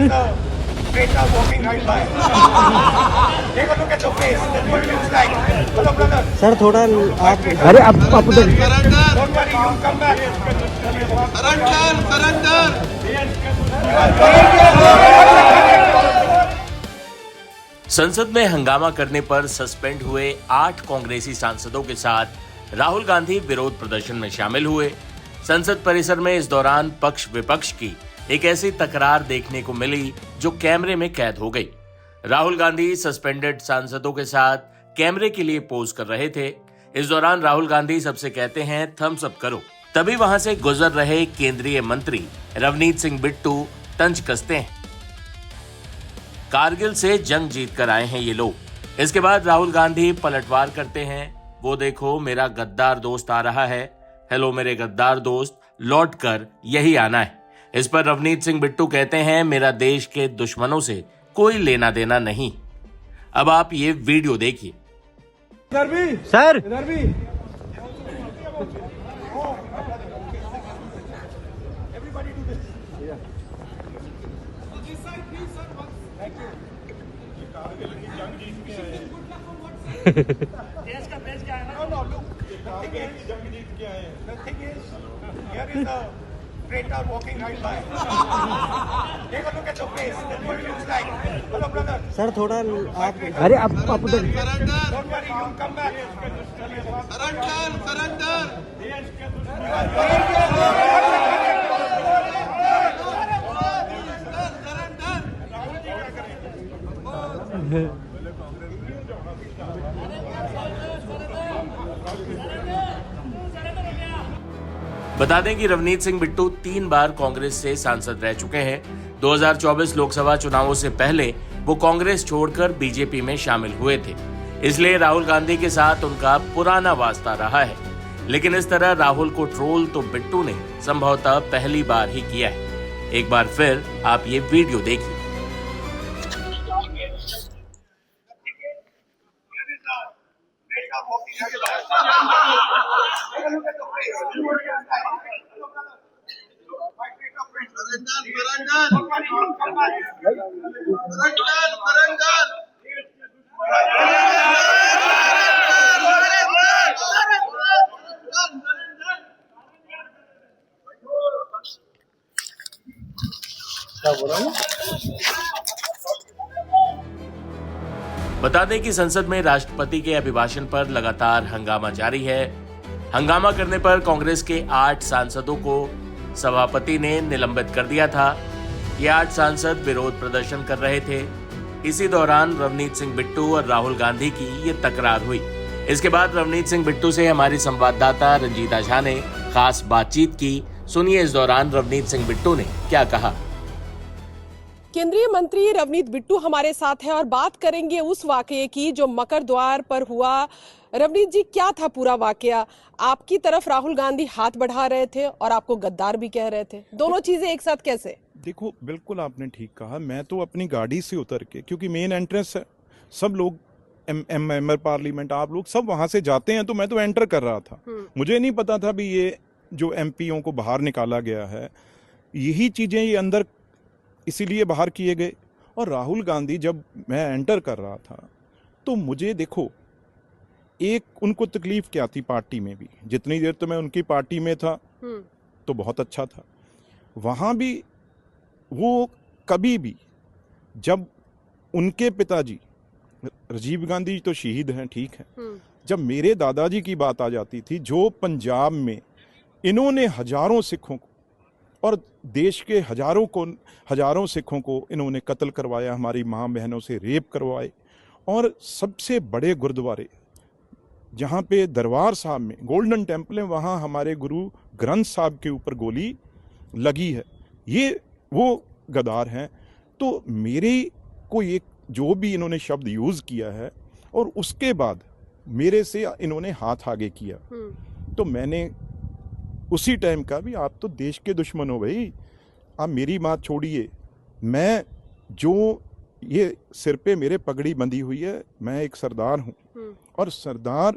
is the traitor walking right by. Take a look at your face. That's what it looks like. Hello, brother. Sir थोड़ा आप अरे आप उधर Don't worry, you'll come back. संसद में हंगामा करने पर सस्पेंड हुए 8 कांग्रेसी सांसदों के साथ राहुल गांधी विरोध प्रदर्शन में शामिल हुए। संसद परिसर में इस दौरान पक्ष विपक्ष की एक ऐसी तकरार देखने को मिली जो कैमरे में कैद हो गई। राहुल गांधी सस्पेंडेड सांसदों के साथ कैमरे के लिए पोज कर रहे थे। इस दौरान राहुल गांधी सबसे कहते हैं थम्स अप करो। तभी वहां से गुजर रहे केंद्रीय मंत्री रवनीत सिंह बिट्टू तंज कसते हैं। कारगिल से जंग जीत कर आए हैं ये लोग। इसके बाद राहुल गांधी पलटवार करते हैं, वो देखो मेरा गद्दार दोस्त आ रहा है, हेलो मेरे गद्दार दोस्त, लौट कर यही आना है। इस पर रवनीत सिंह बिट्टू कहते हैं मेरा देश के दुश्मनों से कोई लेना देना नहीं। अब आप ये वीडियो देखिए। Sir Here is the traitor walking right by. Take a look at your face. That's what it looks like. Hello, brother. Sir थोड़ा आप अरे आप उधर Don't worry, you'll come back. बता दें कि रवनीत सिंह बिट्टू 3 बार कांग्रेस से सांसद रह चुके हैं। 2024 लोकसभा चुनावों से पहले वो कांग्रेस छोड़कर बीजेपी में शामिल हुए थे, इसलिए राहुल गांधी के साथ उनका पुराना वास्ता रहा है। लेकिन इस तरह राहुल को ट्रोल तो बिट्टू ने संभवतः पहली बार ही किया है। एक बार फिर आप ये वीडियो देखिए। बता दें कि संसद में राष्ट्रपति के अभिभाषण पर लगातार हंगामा जारी है। हंगामा करने पर कांग्रेस के 8 सांसदों को सभापति ने निलंबित कर दिया था। ये 8 सांसद विरोध प्रदर्शन कर रहे थे। इसी दौरान रवनीत सिंह बिट्टू और राहुल गांधी की ये तकरार हुई। इसके बाद रवनीत सिंह बिट्टू से हमारी संवाददाता रंजीता झा ने खास बातचीत की। सुनिए इस दौरान रवनीत सिंह बिट्टू ने क्या कहा। केंद्रीय मंत्री रवनीत बिट्टू हमारे साथ हैं और बात करेंगे उस वाकये की जो मकर द्वार पर हुआ। रवनीत जी, क्या था पूरा वाकया? आपकी तरफ राहुल गांधी हाथ बढ़ा रहे थे और आपको गद्दार भी कह रहे थे, दोनों चीजें एक साथ कैसे? देखो, बिल्कुल आपने ठीक कहा। मैं तो अपनी गाड़ी से उतर के, क्योंकि मेन एंट्रेंस है, सब लोग मेंबर पार्लियामेंट आप लोग सब वहां से जाते हैं, तो मैं तो एंटर कर रहा था। मुझे नहीं पता था भी ये जो एमपीओ को बाहर निकाला गया है, यही चीजें ये अंदर इसीलिए बाहर किए गए। और राहुल गांधी जब मैं एंटर कर रहा था तो मुझे देखो, एक उनको तकलीफ क्या थी पार्टी में भी, जितनी देर तो मैं उनकी पार्टी में था तो बहुत अच्छा था। वहां भी वो कभी भी, जब उनके पिताजी राजीव गांधी तो शहीद हैं, ठीक है, जब मेरे दादाजी की बात आ जाती थी, जो पंजाब में इन्होंने हजारों सिखों को और देश के हजारों सिखों को इन्होंने कत्ल करवाया, हमारी मां बहनों से रेप करवाए, और सबसे बड़े गुरुद्वारे जहां पे दरबार साहब में गोल्डन टेम्पल है, वहां हमारे गुरु ग्रंथ साहब के ऊपर गोली लगी है। ये वो गद्दार हैं। तो मेरे को एक जो भी इन्होंने शब्द यूज किया है और उसके बाद मेरे से इन्होंने हाथ आगे किया, तो मैंने उसी टाइम का भी आप तो देश के दुश्मन हो भाई, आप मेरी बात छोड़िए। मैं जो ये सिर पे मेरे पगड़ी बंधी हुई है, मैं एक सरदार हूँ, और सरदार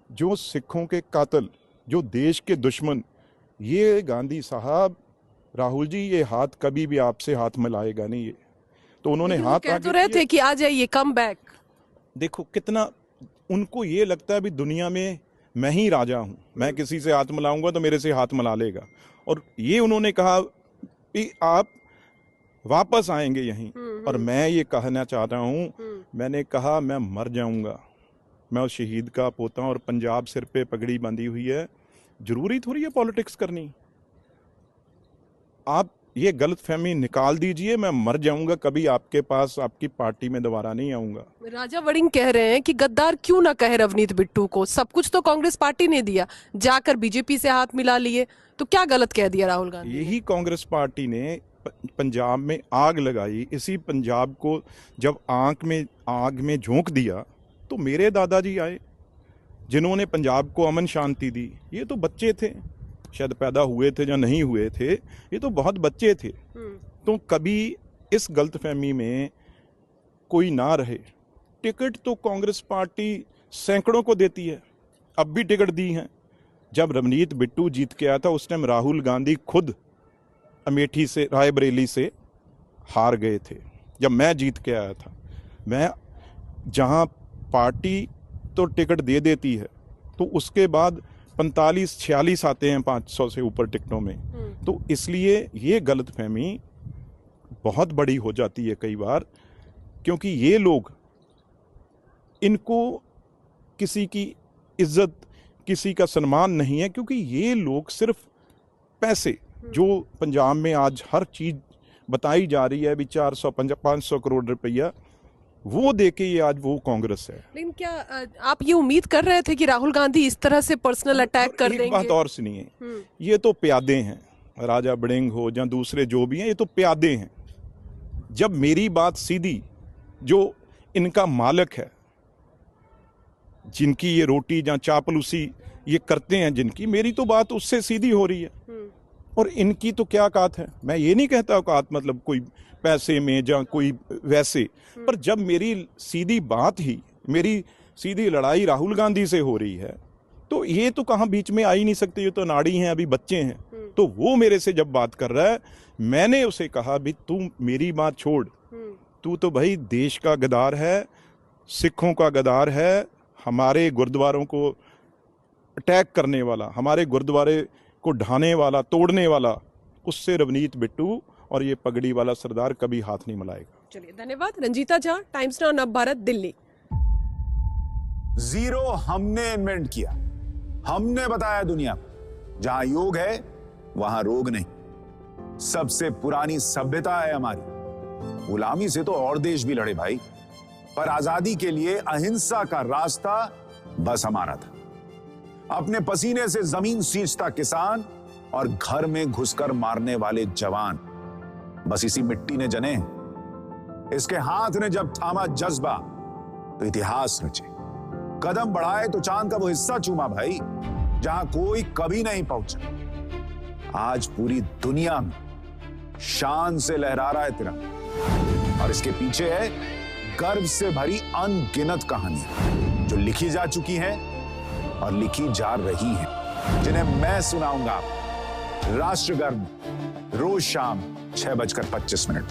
जो सिखों के कातिल, जो देश के दुश्मन, ये गांधी साहब, राहुल जी, ये हाथ कभी भी आपसे हाथ मिलाएगा नहीं। तो उन्होंने लेकिन वो हाथ कह आगे तो रहे किए। थे कि आ जाइए, कम बैक। देखो कितना उनको ये लगता है भी दुनिया में मैं ही राजा हूं, मैं किसी से हाथ मिलाऊंगा तो मेरे से हाथ मिला लेगा। और ये उन्होंने कहा कि आप वापस आएंगे यहीं। और मैं ये कहना चाहता हूं, मैंने कहा मैं मर जाऊंगा, मैं उस शहीद का पोता हूं और पंजाब सिर पे पगड़ी बंधी हुई है, जरूरी थोड़ी है पॉलिटिक्स करनी। आप ये गलतफहमी निकाल दीजिए, मैं मर जाऊंगा, कभी आपके पास आपकी पार्टी में दोबारा नहीं आऊंगा। राजा वड़िंग कह रहे हैं कि गद्दार क्यों ना कहे रवनीत बिट्टू को, सब कुछ तो कांग्रेस पार्टी ने दिया, जाकर बीजेपी से हाथ मिला लिए, तो क्या गलत कह दिया राहुल गांधी? यही कांग्रेस पार्टी ने पंजाब में आग लगाई। इसी पंजाब को जब आग में झोंक दिया तो मेरे दादाजी आए जिन्होंने पंजाब को अमन शांति दी। ये तो बच्चे थे, शायद पैदा हुए थे या नहीं हुए थे, ये तो बहुत बच्चे थे। तो कभी इस गलतफहमी में कोई ना रहे। टिकट तो कांग्रेस पार्टी सैकड़ों को देती है, अब भी टिकट दी हैं। जब रवनीत बिट्टू जीत के आया था उस टाइम राहुल गांधी खुद अमेठी से, रायबरेली से हार गए थे। जब मैं जीत के आया था, मैं जहां पार्टी तो टिकट दे देती है तो उसके बाद 45-46 आते हैं 500 से ऊपर टिकटों में। तो इसलिए ये गलतफहमी बहुत बड़ी हो जाती है कई बार, क्योंकि ये लोग, इनको किसी की इज्जत, किसी का सम्मान नहीं है, क्योंकि ये लोग सिर्फ पैसे, जो पंजाब में आज हर चीज बताई जा रही है भी 400-500 करोड़ रुपया, वो देके ये आज वो कांग्रेस है। लेकिन क्या आप ये उम्मीद कर रहे थे कि राहुल गांधी इस तरह से पर्सनल अटैक कर देंगे? एक बात और सुनिए, ये तो प्यादे हैं, राजा वड़िंग हो या दूसरे जो भी हैं, ये तो प्यादे हैं। जब मेरी बात सीधी, जो इनका मालिक है, जिनकी ये रोटी या चापलूसी ये करते हैं, जिनकी, मेरी तो बात उससे सीधी हो रही है। और इनकी तो क्या औकात है, मैं ये नहीं कहता औकात मतलब कोई पैसे में या कोई वैसे, पर जब मेरी सीधी बात ही, मेरी सीधी लड़ाई राहुल गांधी से हो रही है, तो ये तो कहाँ बीच में आ ही नहीं सकते, ये तो नाड़ी हैं, अभी बच्चे हैं। तो वो मेरे से जब बात कर रहा है, मैंने उसे कहा भी तू मेरी बात छोड़, तू तो भाई देश का गद्दार है, सिखों का गद्दार है, हमारे गुरुद्वारों को अटैक करने वाला, हमारे गुरुद्वारे को ढाने वाला, तोड़ने वाला, उससे रवनीत बिट्टू और ये पगड़ी वाला सरदार कभी हाथ नहीं मिलाएगा। चलिए, धन्यवाद। रंजीता झा, टाइम्स नाउ नव भारत, दिल्ली। जीरो हमने इन्वेंट किया, हमने बताया दुनिया को, जहां योग है वहां रोग नहीं। सबसे पुरानी सभ्यता है हमारी। गुलामी से तो और देश भी लड़े भाई, पर आजादी के लिए अहिंसा का रास्ता बस हमारा था। अपने पसीने से जमीन सींचता किसान और घर में घुसकर मारने वाले जवान, बस इसी मिट्टी ने जने हैं। इसके हाथ ने जब थामा जज्बा तो इतिहास रचे, कदम बढ़ाए तो चांद का वो हिस्सा चूमा भाई, जहां कोई कभी नहीं पहुंचा। आज पूरी दुनिया में शान से लहरा रहा है तिरंगा, और इसके पीछे है गर्व से भरी अनगिनत कहानियां जो लिखी जा चुकी हैं और लिखी जा रही हैं, जिन्हें मैं सुनाऊंगा राष्ट्रगर्व रोज शाम 6:25 पर।